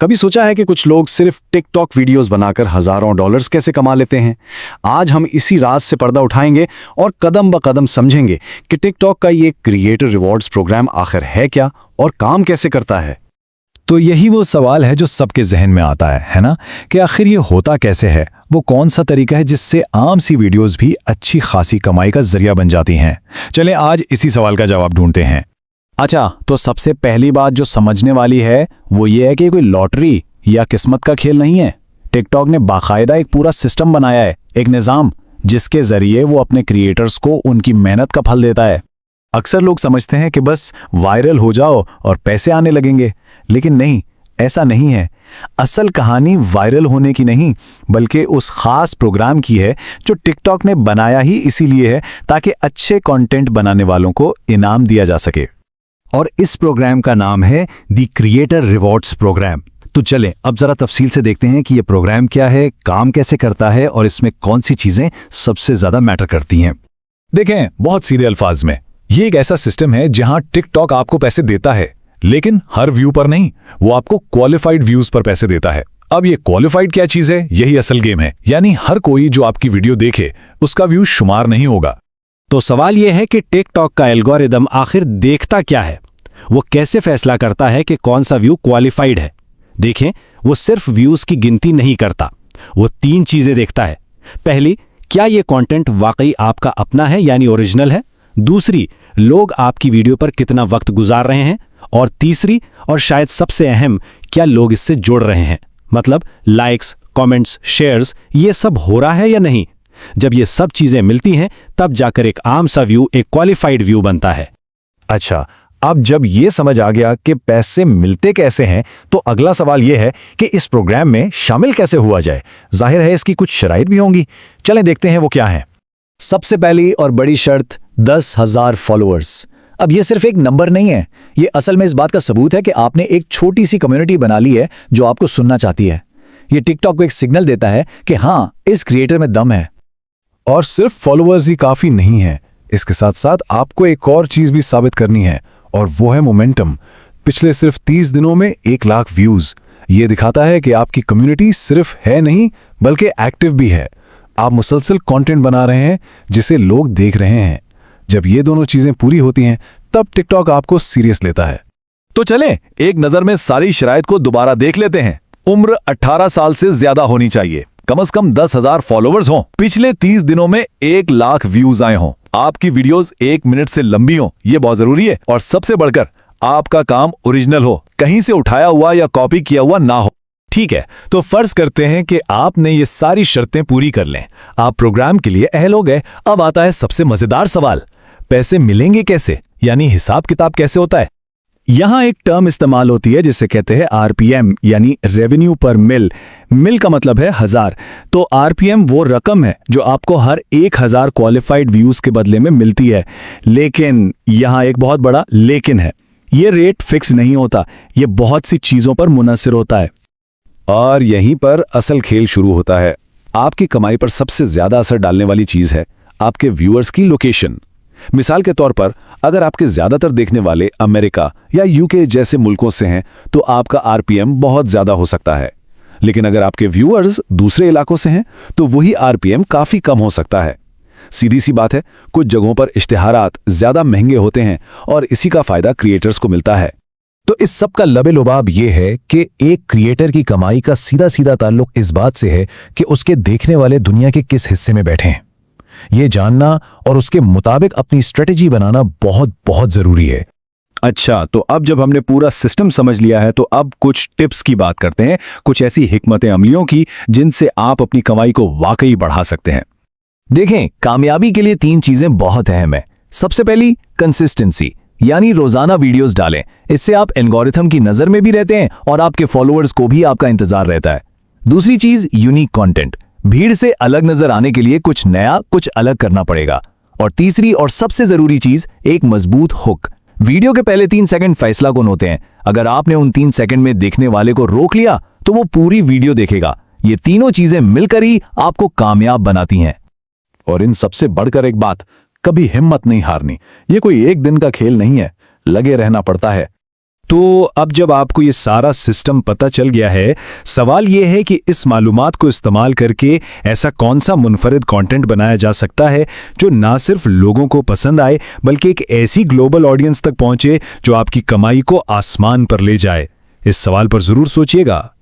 कभी सोचा है कि कुछ लोग सिर्फ टिकटॉक वीडियोस बनाकर हजारों डॉलर्स कैसे कमा लेते हैं? आज हम इसी राज से पर्दा उठाएंगे और कदम ब कदम समझेंगे कि टिकटॉक का ये क्रिएटर रिवॉर्ड्स प्रोग्राम आखिर है क्या और काम कैसे करता है। तो यही वो सवाल है जो सबके जहन में आता है ना? कि आखिर ये होता कैसे है? वो कौन सा तरीका है जिससे आम सी वीडियोस भी अच्छी खासी कमाई का जरिया बन जाती हैं? चलें आज इसी सवाल का जवाब ढूंढते हैं। अच्छा, तो सबसे पहली बात जो समझने वाली है वो ये है कि कोई लॉटरी या किस्मत का खेल नहीं है। टिकटॉक ने बाकायदा एक पूरा सिस्टम बनाया है, एक निज़ाम, जिसके जरिए वो अपने क्रिएटर्स को उनकी मेहनत का फल देता है। अक्सर लोग समझते हैं कि बस वायरल हो जाओ और पैसे आने लगेंगे, लेकिन नहीं, ऐसा नहीं है। असल कहानी वायरल होने की नहीं, बल्कि उस खास प्रोग्राम की है जो टिकटॉक ने बनाया ही इसीलिए है ताकि अच्छे कंटेंट बनाने वालों को इनाम दिया जा सके। और इस प्रोग्राम का नाम है दी क्रिएटर रिवॉर्ड्स प्रोग्राम। तो चलें अब जरा तफसील से देखते हैं कि यह प्रोग्राम क्या है, काम कैसे करता है और इसमें कौन सी चीजें सबसे ज्यादा मैटर करती हैं। देखें, बहुत सीधे अल्फाज में, ये एक ऐसा सिस्टम है जहां टिकटॉक आपको पैसे देता है, लेकिन हर व्यू पर नहीं, वो आपको क्वालिफाइड व्यूज पर पैसे देता है। अब ये क्वालिफाइड क्या चीज है? यही असल गेम है। यानी हर कोई जो आपकी वीडियो देखे उसका व्यू शुमार नहीं होगा। तो सवाल यह है कि टिकटॉक का एल्गोरिदम आखिर देखता क्या है? वो कैसे फैसला करता है कि कौन सा व्यू क्वालिफाइड है? देखें, वो सिर्फ व्यूज की गिनती नहीं करता, वो 3 चीजें देखता है। पहली, क्या ये कंटेंट वाकई आपका अपना है यानी ओरिजिनल है? दूसरी, लोग आपकी वीडियो पर कितना वक्त गुजार रहे हैं? और तीसरी और शायद सबसे अहम, क्या लोग इससे जुड़ रहे हैं? मतलब लाइक्स, कमेंट्स, शेयर्स, ये सब हो रहा है या नहीं? जब ये सब चीजें मिलती हैं तब जाकर एक आम सा व्यू एक क्वालिफाइड व्यू बनता है। अच्छा, अब जब ये समझ आ गया कि पैसे मिलते कैसे हैं, तो अगला सवाल ये है कि इस प्रोग्राम में शामिल कैसे हुआ जाए। जाहिर है इसकी कुछ शराइत भी होंगी। चलें देखते हैं वो क्या है। सबसे पहली और बड़ी शर्त 10,000 फॉलोअर्स। अब ये सिर्फ एक नंबर नहीं है, ये असल में इस बात का सबूत है कि आपने एक छोटी सी कम्युनिटी बना ली है जो आपको सुनना चाहती है। ये टिकटॉक को एक सिग्नल देता है कि हाँ, इस क्रिएटर में दम है। और सिर्फ फॉलोअर्स ही काफी नहीं है, इसके साथ साथ आपको एक और चीज भी साबित करनी है, और वो है मोमेंटम। पिछले सिर्फ 30 दिनों में 1 लाख व्यूज। ये दिखाता है कि आपकी कम्युनिटी सिर्फ है नहीं, बल्कि एक्टिव भी है। आप मुसलसल कंटेंट बना रहे हैं जिसे लोग देख रहे हैं। जब ये दोनों चीजें पूरी होती हैं, तब टिकटॉक आपको सीरियस लेता है। तो चलें एक नजर में सारी शराइत को दोबारा देख लेते हैं। उम्र 18 साल से ज्यादा होनी चाहिए, कम से कम 10,000 फॉलोवर्स हों, पिछले 30 दिनों में 1 लाख व्यूज आए हों, आपकी वीडियोस 1 मिनट से लंबी हों, ये बहुत जरूरी है। और सबसे बढ़कर आपका काम ओरिजिनल हो, कहीं से उठाया हुआ या कॉपी किया हुआ ना हो। ठीक है, तो फर्ज करते हैं कि आपने ये सारी शर्तें पूरी कर लें, आप प्रोग्राम के लिए अहल हो गए। अब आता है सबसे मजेदार सवाल, पैसे मिलेंगे कैसे? यानी हिसाब किताब कैसे होता है? यहां एक टर्म इस्तेमाल होती है जिसे कहते हैं आरपीएम यानी रेवेन्यू पर मिल। मिल का मतलब है 1000। तो आरपीएम वो रकम है जो आपको हर 1000 क्वालिफाइड व्यूज के बदले में मिलती है। लेकिन यहां एक बहुत बड़ा लेकिन है, ये रेट फिक्स नहीं होता, ये बहुत सी चीजों पर मुनहसर होता है। और यहीं पर असल खेल शुरू होता है। आपकी कमाई पर सबसे ज्यादा असर डालने वाली चीज है आपके व्यूअर्स की लोकेशन। मिसाल के तौर पर अगर आपके ज्यादातर देखने वाले अमेरिका या यूके जैसे मुल्कों से हैं तो आपका आरपीएम बहुत ज्यादा हो सकता है। लेकिन अगर आपके व्यूअर्स दूसरे इलाकों से हैं तो वही आरपीएम काफी कम हो सकता है। सीधी सी बात है, कुछ जगहों पर इश्तिहारात ज्यादा महंगे होते हैं और इसी का फायदा क्रिएटर्स को मिलता है। तो इस सब का लबे-लुबाब ये है कि एक क्रिएटर की कमाई का सीधा सीधा ताल्लुक इस बात से है कि उसके देखने वाले दुनिया के किस हिस्से में बैठे हैं। ये जानना और उसके मुताबिक अपनी स्ट्रेटेजी बनाना बहुत बहुत जरूरी है। अच्छा, तो अब जब हमने पूरा सिस्टम समझ लिया है तो अब कुछ टिप्स की बात करते हैं, कुछ ऐसी हिकमत अमलियों की जिनसे आप अपनी कमाई को वाकई बढ़ा सकते हैं। देखें, कामयाबी के लिए 3 चीजें बहुत अहम है। सबसे पहली कंसिस्टेंसी, यानी रोजाना वीडियोस डालें। इससे आप एल्गोरिथम की नजर में भी रहते हैं और आपके फॉलोअर्स को भी आपका इंतजार रहता है। दूसरी चीज यूनिक कंटेंट, भीड़ से अलग नजर आने के लिए कुछ नया, कुछ अलग करना पड़ेगा। और तीसरी और सबसे जरूरी चीज, एक मजबूत हुक। वीडियो के पहले 3 सेकंड फैसला कौन होते हैं। अगर आपने उन 3 सेकंड में देखने वाले को रोक लिया तो वो पूरी वीडियो देखेगा। ये तीनों चीजें मिलकर ही आपको कामयाब बनाती हैं। और इन सबसे बढ़कर एक बात, कभी हिम्मत नहीं हारनी। ये कोई एक दिन का खेल नहीं है, लगे रहना पड़ता है। तो अब जब आपको ये सारा सिस्टम पता चल गया है, सवाल ये है कि इस मालूमात को इस्तेमाल करके ऐसा कौन सा मुनफरिद कंटेंट बनाया जा सकता है जो ना सिर्फ लोगों को पसंद आए बल्कि एक ऐसी ग्लोबल ऑडियंस तक पहुंचे जो आपकी कमाई को आसमान पर ले जाए। इस सवाल पर जरूर सोचिएगा।